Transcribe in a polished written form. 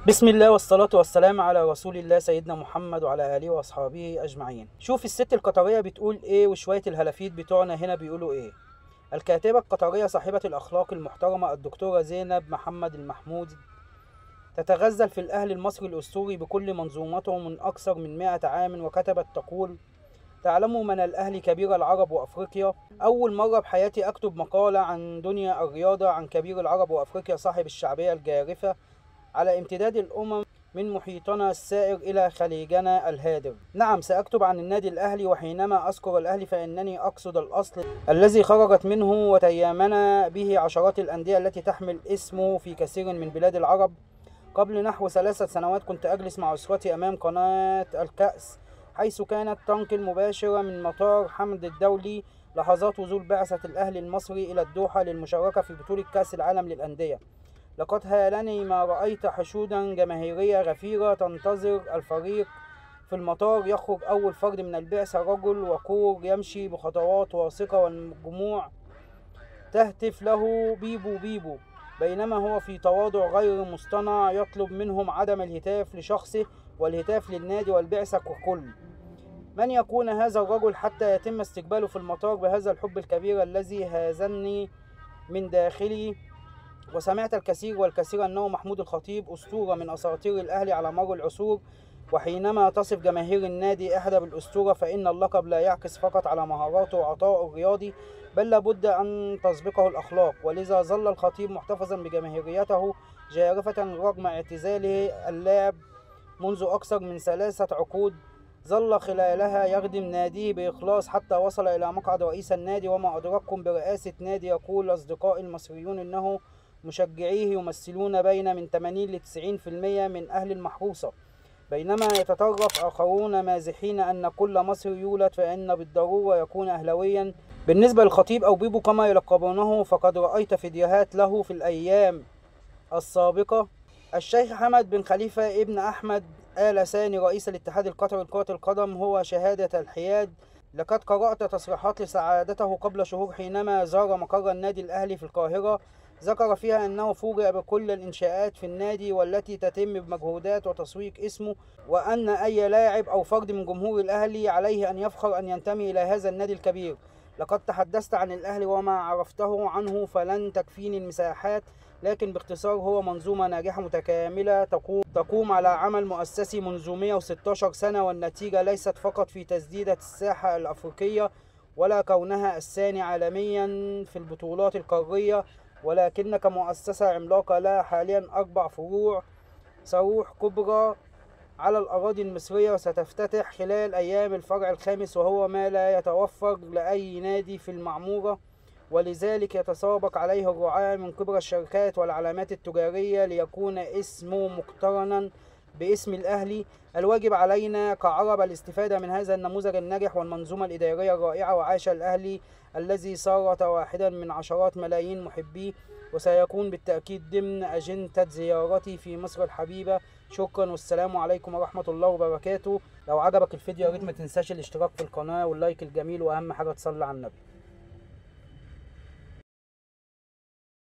بسم الله والصلاة والسلام على رسول الله سيدنا محمد وعلى آله وأصحابه أجمعين. شوف الست القطرية بتقول إيه وشوية الهلافيت بتوعنا هنا بيقولوا إيه. الكاتبة القطرية صاحبة الأخلاق المحترمة الدكتورة زينب محمد المحمود تتغزل في الأهل المصري الأسطوري بكل منظومته من أكثر من 100 عام، وكتبت تقول: تعلموا من الأهل كبير العرب وأفريقيا. أول مرة بحياتي أكتب مقالة عن دنيا الرياضة، عن كبير العرب وأفريقيا صاحب الشعبية الجارفة على امتداد الأمم من محيطنا السائر إلى خليجنا الهادر. نعم، سأكتب عن النادي الأهلي، وحينما أذكر الأهلي فإنني أقصد الأصل الذي خرجت منه وتيامن به عشرات الأندية التي تحمل اسمه في كثير من بلاد العرب. قبل نحو 3 سنوات كنت أجلس مع أسرتي أمام قناة الكأس، حيث كانت تنقل مباشرة من مطار حمد الدولي لحظات وصول بعثة الأهلي المصري إلى الدوحة للمشاركة في بطولة كأس العالم للأندية. لقد هالني ما رأيت حشودا جماهيرية غفيرة تنتظر الفريق في المطار. يخرج أول فرد من البعثة، رجل وقور يمشي بخطوات واثقة، والجموع تهتف له بيبو بيبو، بينما هو في تواضع غير مصطنع يطلب منهم عدم الهتاف لشخصه والهتاف للنادي والبعثة ككل. من يكون هذا الرجل حتى يتم استقباله في المطار بهذا الحب الكبير الذي هازني من داخلي؟ وسمعت الكثير والكثير أنه محمود الخطيب أسطورة من أساطير الأهلي على مر العصور، وحينما تصف جماهير النادي إحدى بالأسطورة فإن اللقب لا يعكس فقط على مهاراته وعطائه الرياضي، بل لابد أن تسبقه الأخلاق. ولذا ظل الخطيب محتفظا بجماهيريته جارفة رغم اعتزاله اللعب منذ أكثر من 3 عقود. ظل خلالها يخدم ناديه بإخلاص حتى وصل إلى مقعد رئيس النادي. وما أدرككم برئاسة نادي، يقول أصدقائي المصريون إنه مشجعيه يمثلون بين من 80 ل 90% من أهل المحروسة، بينما يتطرف آخرون مازحين أن كل مصري يولد فإن بالضرورة يكون أهلويا. بالنسبة للخطيب أو بيبو كما يلقبونه، فقد رأيت فيديوهات له في الأيام السابقة. الشيخ حمد بن خليفة ابن أحمد آل ثاني رئيس الاتحاد القطري لكرة القدم هو شهادة الحياد. لقد قرأت تصريحات لسعادته قبل شهور حينما زار مقر النادي الأهلي في القاهرة، ذكر فيها أنه فوجئ بكل الإنشاءات في النادي والتي تتم بمجهودات وتسويق اسمه، وأن أي لاعب أو فرد من جمهور الأهلي عليه أن يفخر أن ينتمي إلى هذا النادي الكبير. لقد تحدثت عن الأهلي وما عرفته عنه فلن تكفيني المساحات، لكن باختصار هو منظومة ناجحة متكاملة تقوم على عمل مؤسسي منذ 116 سنة، والنتيجة ليست فقط في تسديدة الساحة الأفريقية ولا كونها الثاني عالميا في البطولات القارية، ولكن كمؤسسة عملاقة لها حاليا 4 فروع صاروخ كبرى على الأراضي المصرية، وستفتتح خلال أيام الفرع الخامس، وهو ما لا يتوفر لأي نادي في المعمورة، ولذلك يتسابق عليه الرعاة من كبرى الشركات والعلامات التجارية ليكون اسمه مقترنا باسم الأهلي. الواجب علينا كعرب الاستفادة من هذا النموذج الناجح والمنظومة الإدارية الرائعة، وعاش الأهلي الذي صار واحدا من عشرات ملايين محبيه، وسيكون بالتأكيد ضمن أجندة زيارتي في مصر الحبيبة. شكرا والسلام عليكم ورحمة الله وبركاته. لو عجبك الفيديو يا ريت ما تنساش الاشتراك في القناة واللايك الجميل، وأهم حاجة تصلي على النبي.